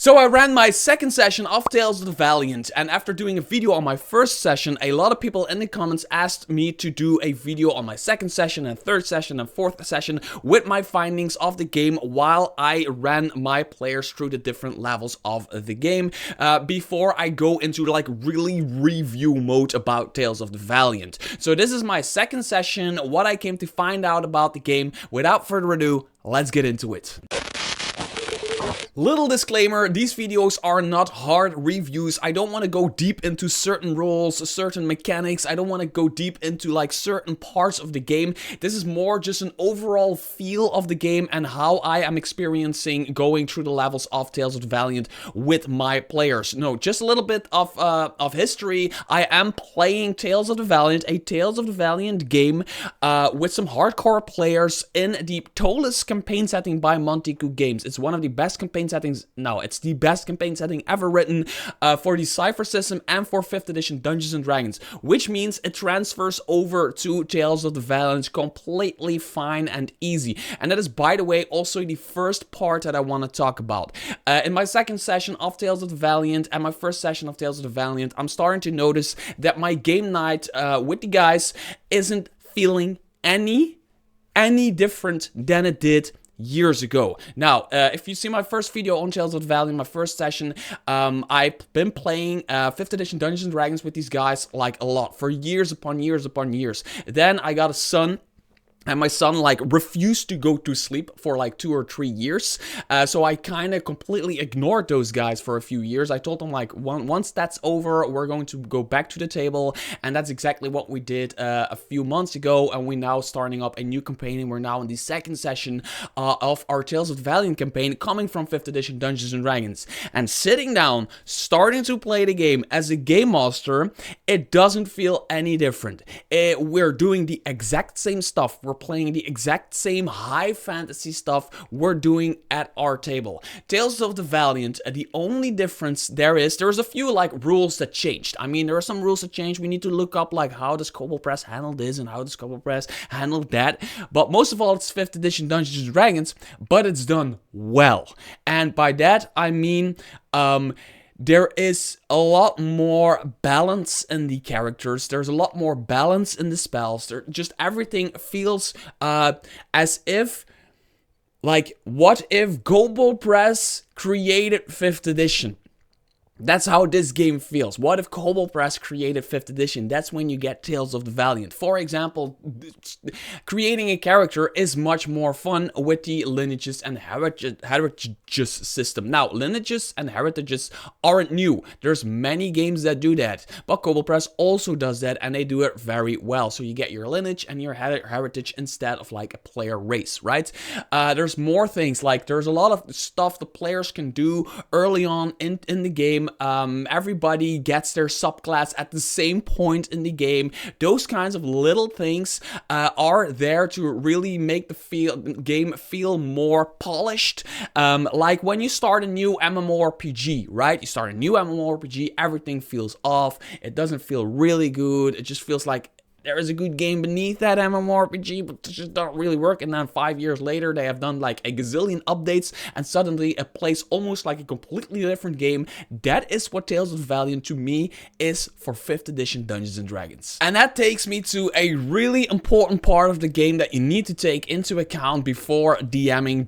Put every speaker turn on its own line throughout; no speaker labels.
So I ran my second session of Tales of the Valiant, and after doing a video on my first session, a lot of people in the comments asked me to do a video on my second session and third session and fourth session with my findings of the game while I ran my players through the different levels of the game before I go into like really review mode about Tales of the Valiant. So this is my second session, what I came to find out about the game. Without further ado, let's get into it. Little disclaimer, these videos are not hard reviews. I don't want to go deep into certain rules, certain mechanics. I don't want to go deep into like certain parts of the game. This is more just an overall feel of the game and how I am experiencing going through the levels of Tales of the Valiant with my players. No, just a little bit of history. I am playing Tales of the Valiant, a Tales of the Valiant game with some hardcore players in the Tolus campaign setting by Montague Games. It's one of the best campaign settings. No, it's the best campaign setting ever written for the Cypher system and for 5th edition Dungeons and Dragons, which means it transfers over to Tales of the Valiant completely fine and easy. And that is, by the way, also the first part that I want to talk about. In my second session of Tales of the Valiant and my first session of Tales of the Valiant, I'm starting to notice that my game night with the guys isn't feeling any different than it did years ago. Now, if you see my first video on Tales of the Valiant, my first session, I've been playing 5th edition Dungeons and Dragons with these guys like a lot for years upon years upon years. Then I got a son. And my son like refused to go to sleep for like 2 or 3 years. So I kind of completely ignored those guys for a few years. I told them like, once that's over, we're going to go back to the table. And that's exactly what we did a few months ago. And we're now starting up a new campaign. And we're now in the second session of our Tales of the Valiant campaign coming from 5th edition Dungeons and Dragons. And sitting down, starting to play the game as a game master, it doesn't feel any different. We're doing the exact same stuff. We're playing the exact same high fantasy stuff we're doing at our table. Tales of the Valiant, the only difference there's a few like rules that changed. I mean, there are some rules that changed. We need to look up like how does Kobold Press handle this and how does Kobold Press handle that. But most of all, it's 5th edition Dungeons and Dragons, but it's done well. And by that, I mean, there is a lot more balance in the characters. There's a lot more balance in the spells. Just everything feels as if, like, what if Kobold Press created 5th edition? That's how this game feels. What if Kobold Press created 5th edition? That's when you get Tales of the Valiant. For example, creating a character is much more fun with the lineages and heritages system. Now, lineages and heritages aren't new. There's many games that do that. But Kobold Press also does that, and they do it very well. So you get your lineage and your heritage instead of like a player race, right? There's more things. Like, there's a lot of stuff the players can do early on in the game. Everybody gets their subclass at the same point in the game. Those kinds of little things are there to really make the game feel more polished. Like when you start a new MMORPG, right? You start a new MMORPG, everything feels off. It doesn't feel really good. It just feels like there is a good game beneath that MMORPG, but it just don't really work. And then 5 years later, they have done like a gazillion updates, and suddenly it plays almost like a completely different game. That is what Tales of the Valiant to me is for 5th edition Dungeons and Dragons. And that takes me to a really important part of the game that you need to take into account before GMing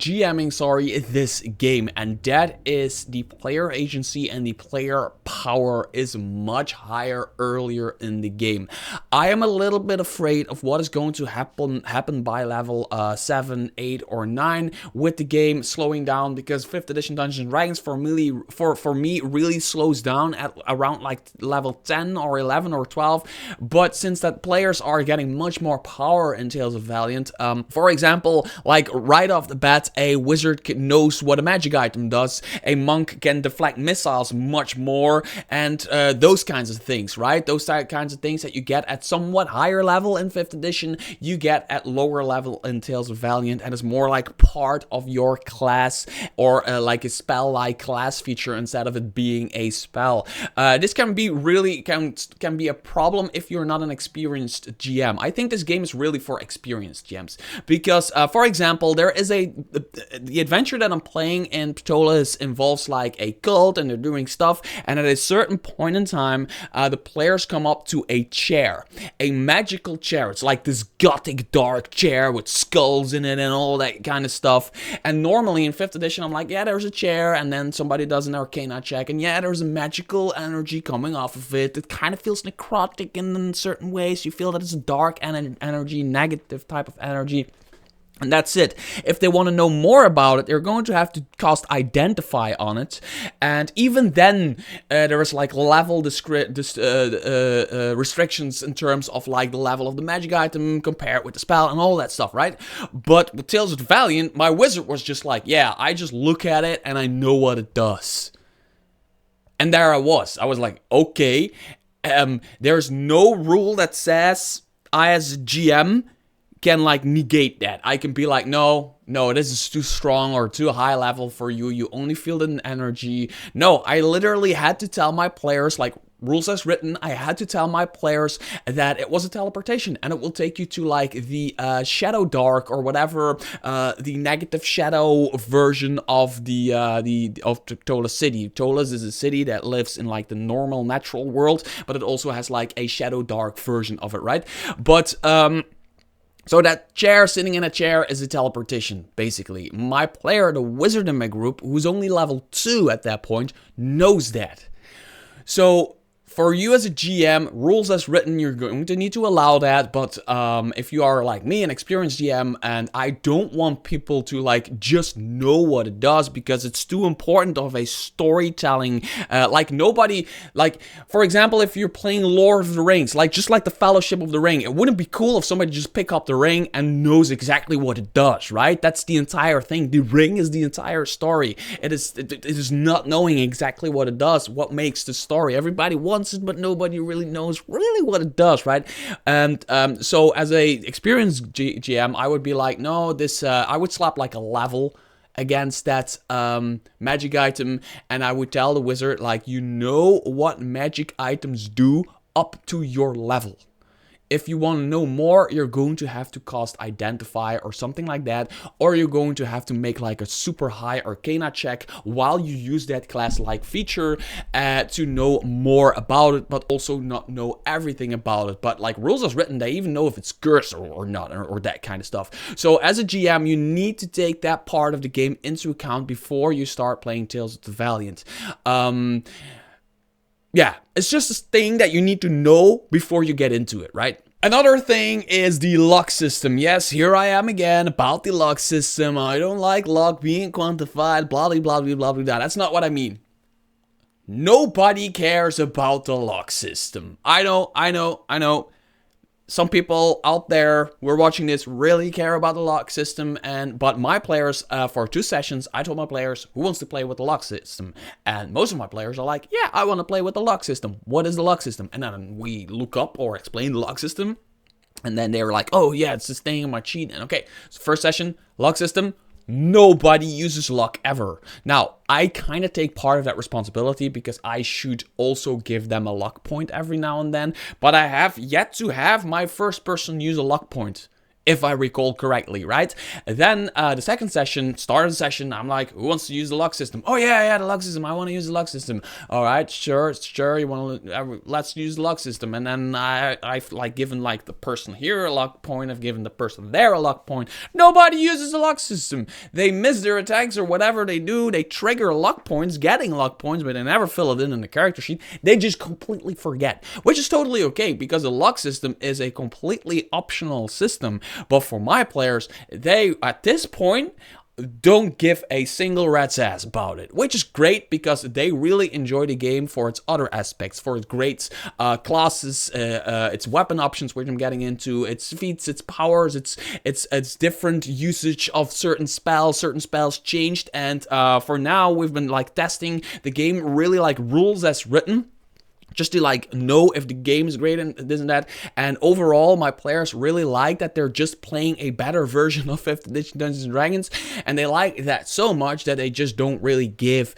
this game. And that is the player agency and the player power is much higher earlier in the game. I am a little bit afraid of what is going to happen by level 7, 8, or 9 with the game slowing down, because 5th edition Dungeons and Dragons for me really slows down at around like level 10 or 11 or 12. But since that players are getting much more power in Tales of Valiant, for example, like right off the bat, a wizard knows what a magic item does, a monk can deflect missiles much more, and those kinds of things, right? Those kinds of things that you get at somewhat higher level in 5th edition, you get at lower level in Tales of Valiant, and it's more like part of your class, or like a spell-like class feature instead of it being a spell. This can be really can be a problem if you're not an experienced GM. I think this game is really for experienced GMs because, for example, there is the adventure that I'm playing in Ptolis involves like a cult and they're doing stuff, and at a certain point in time, the players come up to a chair, a magical chair. It's like this gothic dark chair with skulls in it and all that kind of stuff. And normally in 5th edition, I'm like, yeah, there's a chair, and then somebody does an Arcana check, and yeah, there's a magical energy coming off of it. It kind of feels necrotic in certain ways. You feel that it's a dark energy, negative type of energy. And that's it. If they want to know more about it, they're going to have to cast Identify on it. And even then, there is like level restrictions in terms of like the level of the magic item compared with the spell and all that stuff, right? But with Tales of the Valiant, my wizard was just like, yeah, I just look at it and I know what it does. And there I was like, okay, there's no rule that says I as a GM can like negate that. I can be like, no, this is too strong or too high level for you. You only feel it in energy. No, I literally had to tell my players, like rules as written, I had to tell my players that it was a teleportation and it will take you to like the shadow dark or whatever, the negative shadow version of the Ptolis city. Ptolis is a city that lives in like the normal natural world, but it also has like a shadow dark version of it, right? But so that chair, sitting in a chair, is a teleportation, basically. My player, the wizard in my group, who's only level 2 at that point, knows that. So for you as a GM, rules as written, you're going to need to allow that. But if you are like me, an experienced GM, and I don't want people to like just know what it does because it's too important of a storytelling. Like nobody, like for example, if you're playing Lord of the Rings, like just like the Fellowship of the Ring, it wouldn't be cool if somebody just pick up the ring and knows exactly what it does, right? That's the entire thing. The ring is the entire story. It is not knowing exactly what it does, what makes the story. Everybody wants it, but nobody really knows really what it does, right? And so as a experienced GM, I would be like, no, this I would slap like a level against that magic item, and I would tell the wizard, like, you know what magic items do up to your level. If you want to know more, you're going to have to cast Identify or something like that, or you're going to have to make like a super high Arcana check while you use that class-like feature to know more about it, but also not know everything about it. But like rules as written, they even know if it's cursed or not, or that kind of stuff. So as a GM, you need to take that part of the game into account before you start playing Tales of the Valiant. Yeah, it's just a thing that you need to know before you get into it, right? Another thing is the luck system. Yes, here I am again about the luck system. I don't like luck being quantified, blah, blah, blah, blah, blah, blah. That's not what I mean. Nobody cares about the luck system. I know. Some people out there who are watching this really care about the luck system, but my players, for 2 sessions, I told my players who wants to play with the luck system, and most of my players are like, yeah, I want to play with the luck system. What is the luck system? And then we look up or explain the luck system, and then they were like, oh yeah, it's this thing in my cheat. And okay, so first session, luck system. Nobody uses luck ever. Now, I kind of take part of that responsibility because I should also give them a luck point every now and then. But I have yet to have my first person use a luck point, if I recall correctly, right? Then the second session, started the session, I'm like, who wants to use the luck system? Oh yeah, the luck system, I want to use the luck system. All right, sure, you want to, let's use the luck system. And then I've like given like the person here a luck point, I've given the person there a luck point. Nobody uses the luck system. They miss their attacks or whatever they do, they trigger luck points, getting luck points, but they never fill it in the character sheet. They just completely forget, which is totally okay because the luck system is a completely optional system. But for my players, they, at this point, don't give a single rat's ass about it, which is great because they really enjoy the game for its other aspects, for its great classes, its weapon options, which I'm getting into, its feats, its powers, its different usage of certain spells changed, and for now, we've been like testing the game really like rules as written, just to like know if the game is great and this and that. And overall, my players really like that they're just playing a better version of 5th edition Dungeons and Dragons, and they like that so much that they just don't really give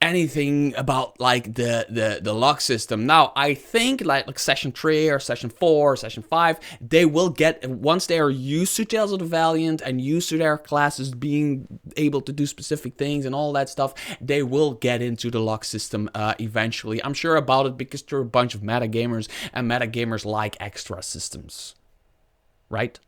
anything about like the luck system. Now I think like session 3 or session 4 or session 5, they will get, once they are used to Tales of the Valiant and used to their classes being able to do specific things and all that stuff, they will get into the luck system eventually. I'm sure about it because they're a bunch of metagamers, and metagamers like extra systems, right?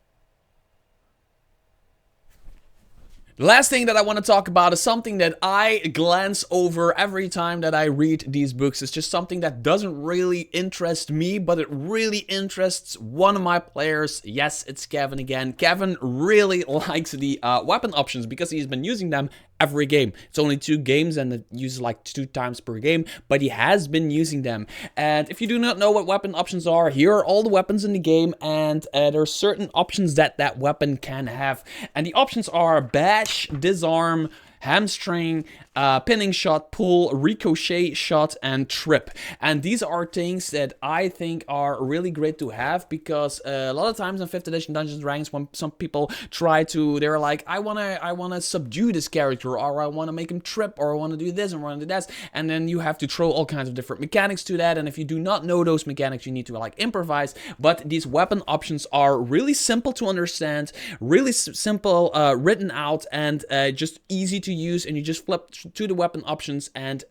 The last thing that I want to talk about is something that I glance over every time that I read these books. It's just something that doesn't really interest me, but it really interests one of my players. Yes, it's Kevin again. Kevin really likes the weapon options because he's been using them every game. It's only 2 games and it uses like 2 times per game, but he has been using them. And if you do not know what weapon options are, here are all the weapons in the game, and there are certain options that that weapon can have. And the options are bash, disarm, hamstring, pinning shot, pull, ricochet shot, and trip. And these are things that I think are really great to have, because a lot of times in 5th edition Dungeons and Dragons, when some people try to, they're like, I wanna subdue this character, or I wanna make him trip, or I wanna do this and I wanna do that, and then you have to throw all kinds of different mechanics to that. And if you do not know those mechanics, you need to like improvise. But these weapon options are really simple to understand, really simple written out, and just easy to use, and you just flip to the weapon options and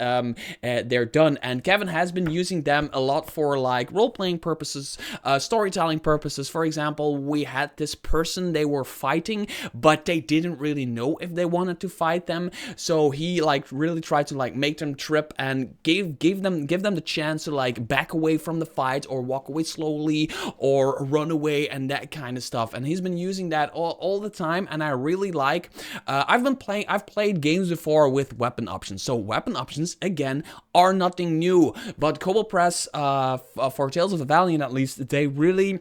they're done. And Kevin has been using them a lot for like role-playing purposes, storytelling purposes. For example, we had this person, they were fighting, but they didn't really know if they wanted to fight them, so he like really tried to like make them trip and give them the chance to like back away from the fight, or walk away slowly, or run away, and that kind of stuff. And he's been using that all the time, and I really like. I've played games before with weapon options. So weapon options, again, are nothing new. But Kobold Press, for Tales of the Valiant at least, they really,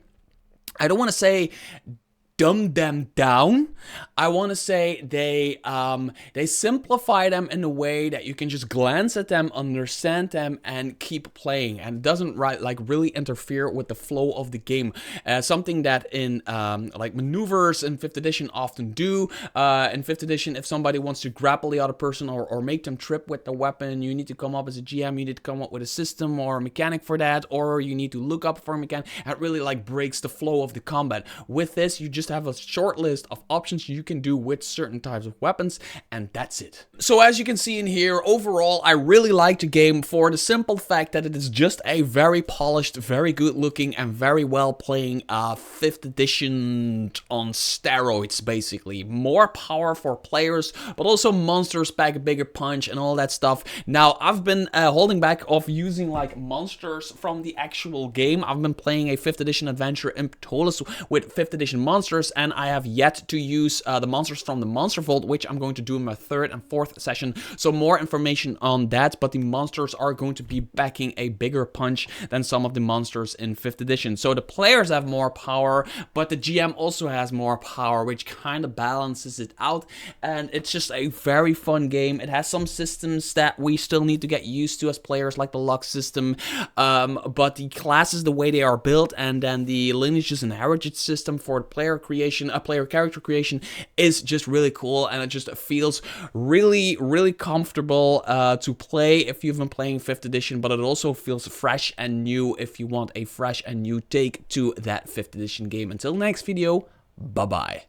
I don't want to say dumb them down. I want to say they simplify them in a way that you can just glance at them, understand them, and keep playing, and it doesn't like really interfere with the flow of the game. Something that in like maneuvers in 5th edition often do. In 5th edition, if somebody wants to grapple the other person or make them trip with the weapon, you need to come up as a GM, you need to come up with a system or a mechanic for that, or you need to look up for a mechanic. It really like breaks the flow of the combat. With this, you just have a short list of options you can do with certain types of weapons, and that's it. So as you can see in here, overall, I really like the game for the simple fact that it is just a very polished, very good looking, and very well playing 5th edition on steroids, basically. More power for players, but also monsters pack a bigger punch and all that stuff. Now, I've been holding back off using like monsters from the actual game. I've been playing a 5th edition adventure in Ptolis with 5th edition monsters, and I have yet to use the monsters from the Monster Vault, which I'm going to do in my 3rd and 4th session. So more information on that, but the monsters are going to be packing a bigger punch than some of the monsters in 5th edition. So the players have more power, but the GM also has more power, which kind of balances it out. And it's just a very fun game. It has some systems that we still need to get used to as players, like the luck system, but the classes, the way they are built, and then the lineages and heritage system for player creation, player character creation, is just really cool, and it just feels really comfortable to play if you've been playing 5th edition, but it also feels fresh and new if you want a fresh and new take to that 5th edition game. Until next video, bye bye.